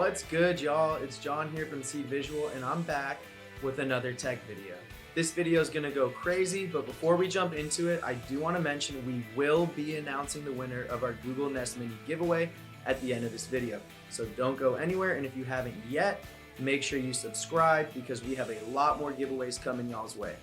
What's good, y'all? It's John here from C Visual, and I'm back with another tech video. This video is gonna go crazy, but before we jump into it, I do want to mention we will be announcing the winner of our Google Nest Mini giveaway at the end of this video. So don't go anywhere, and if you haven't yet, make sure you subscribe because we have a lot more giveaways coming y'all's way.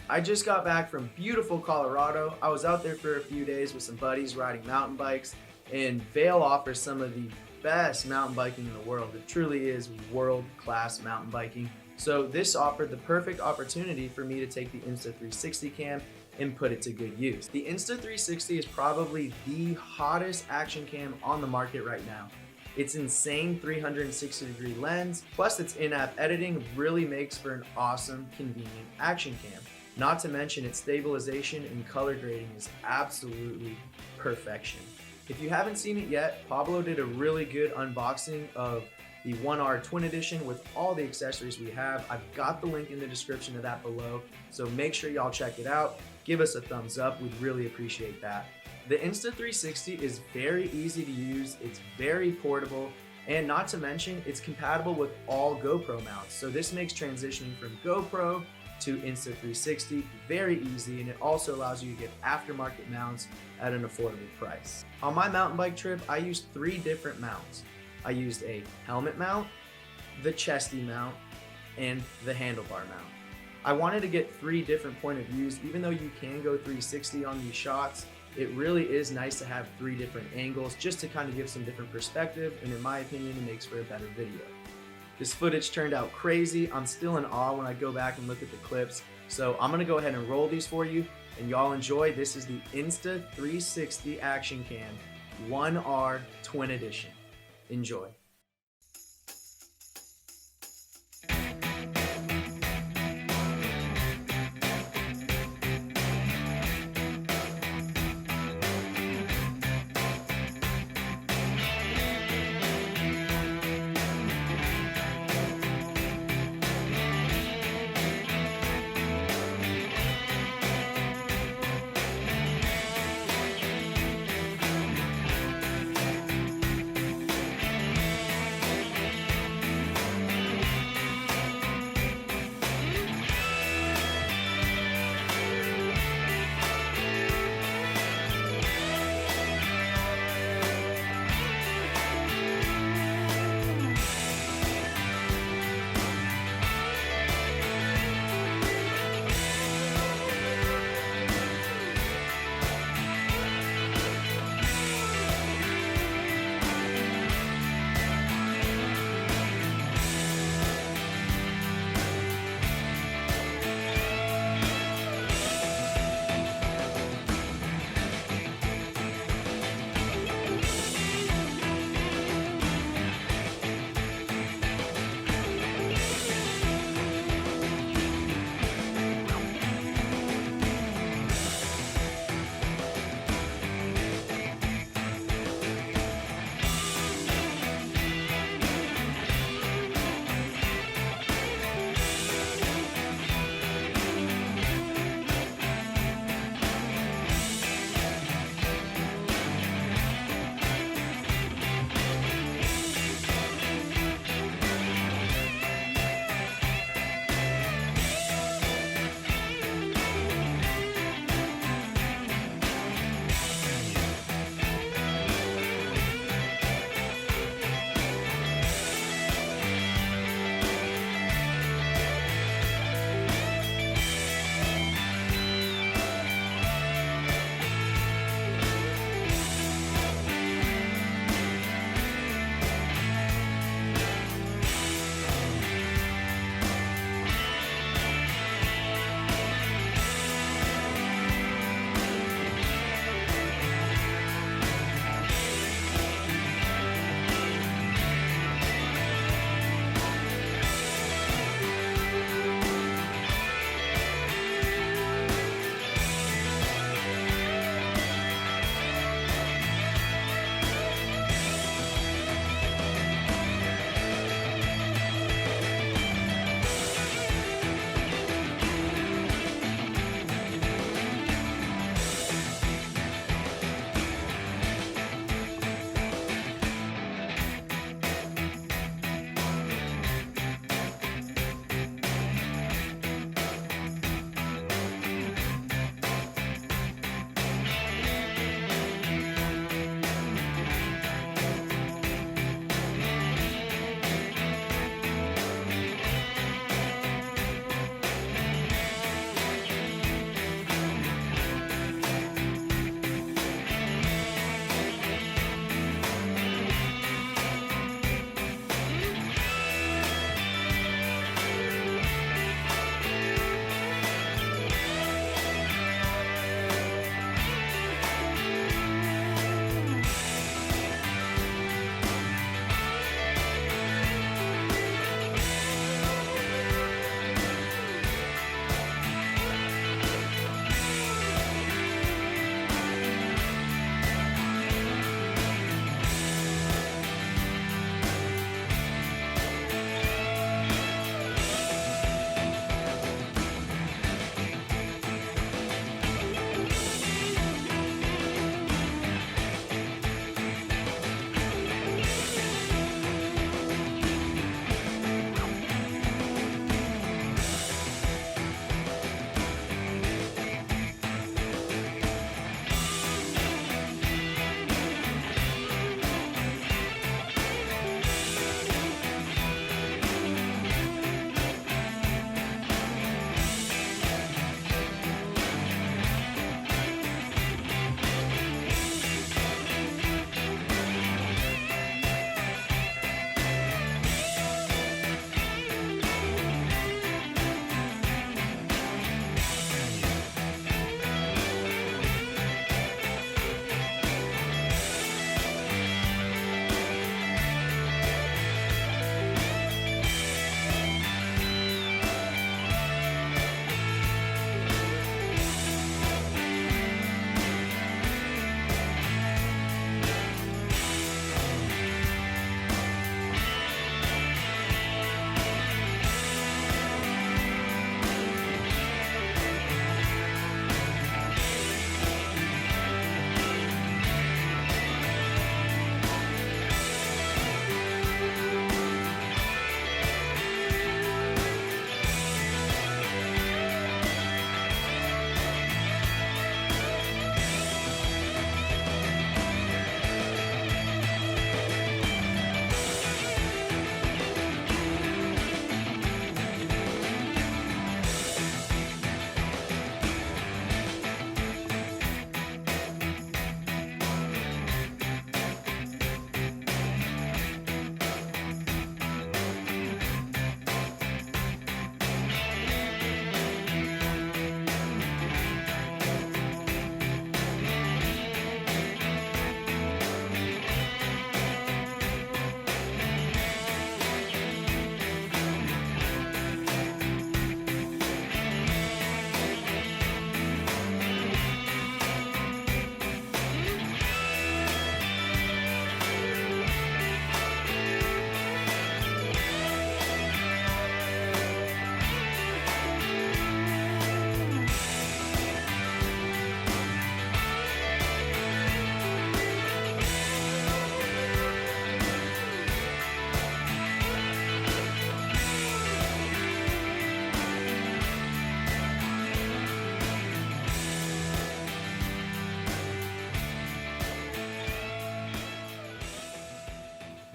I just got back from beautiful Colorado. I was out there for a few days with some buddies riding mountain bikes, and Vail offers some of the best mountain biking in the world. It truly is world-class mountain biking. So this offered the perfect opportunity for me to take the Insta360 cam and put it to good use. The Insta360 is probably the hottest action cam on the market right now. Its insane 360-degree lens, plus its in-app editing really makes for an awesome, convenient action cam. Not to mention its stabilization and color grading is absolutely perfection. If you haven't seen it yet, Pablo did a really good unboxing of the 1R Twin Edition with all the accessories we have. I've got the link in the description of that below, so make sure y'all check it out. Give us a thumbs up, we'd really appreciate that. The Insta360 is very easy to use, it's very portable, and not to mention, it's compatible with all GoPro mounts. So this makes transitioning from GoPro to Insta360 very easy, and it also allows you to get aftermarket mounts at an affordable price. On my mountain bike trip, I used 3 different mounts. I used a helmet mount, the chesty mount, and the handlebar mount. I wanted to get 3 different point of views. Even though you can go 360 on these shots, it really is nice to have 3 different angles just to kind of give some different perspective, and in my opinion, it makes for a better video. This footage turned out crazy. I'm still in awe when I go back and look at the clips. So I'm gonna go ahead and roll these for you, and y'all enjoy. This is the Insta360 Action Cam 1R Twin Edition. Enjoy.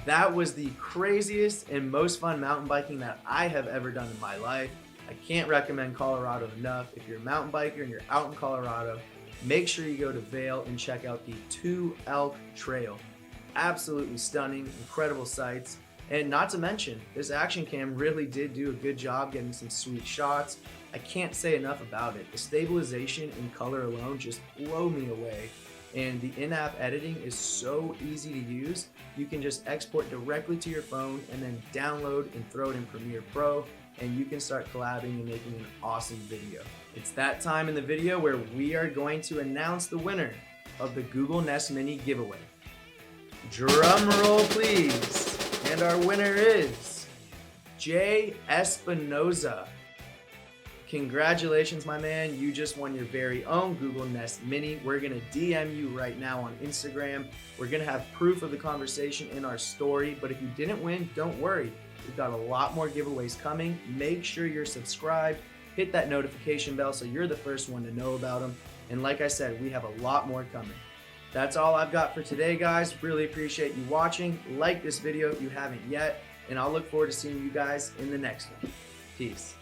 That was the craziest and most fun mountain biking that I have ever done in my life. I can't recommend Colorado enough. If you're a mountain biker and you're out in Colorado, make sure you go to Vail and check out the Two Elk Trail. Absolutely stunning, incredible sights. And not to mention, this action cam really did do a good job getting some sweet shots. I can't say enough about it. The stabilization and color alone just blow me away. And the in-app editing is so easy to use. You can just export directly to your phone and then download and throw it in Premiere Pro, and you can start collabing and making an awesome video. It's that time in the video where we are going to announce the winner of the Google Nest Mini giveaway. Drum roll, please. And our winner is Jay Espinoza. Congratulations, my man. You just won your very own Google Nest Mini. We're going to DM you right now on Instagram. We're going to have proof of the conversation in our story. But if you didn't win, don't worry. We've got a lot more giveaways coming. Make sure you're subscribed. Hit that notification bell so you're the first one to know about them. And like I said, we have a lot more coming. That's all I've got for today, guys. Really appreciate you watching. Like this video if you haven't yet. And I'll look forward to seeing you guys in the next one. Peace.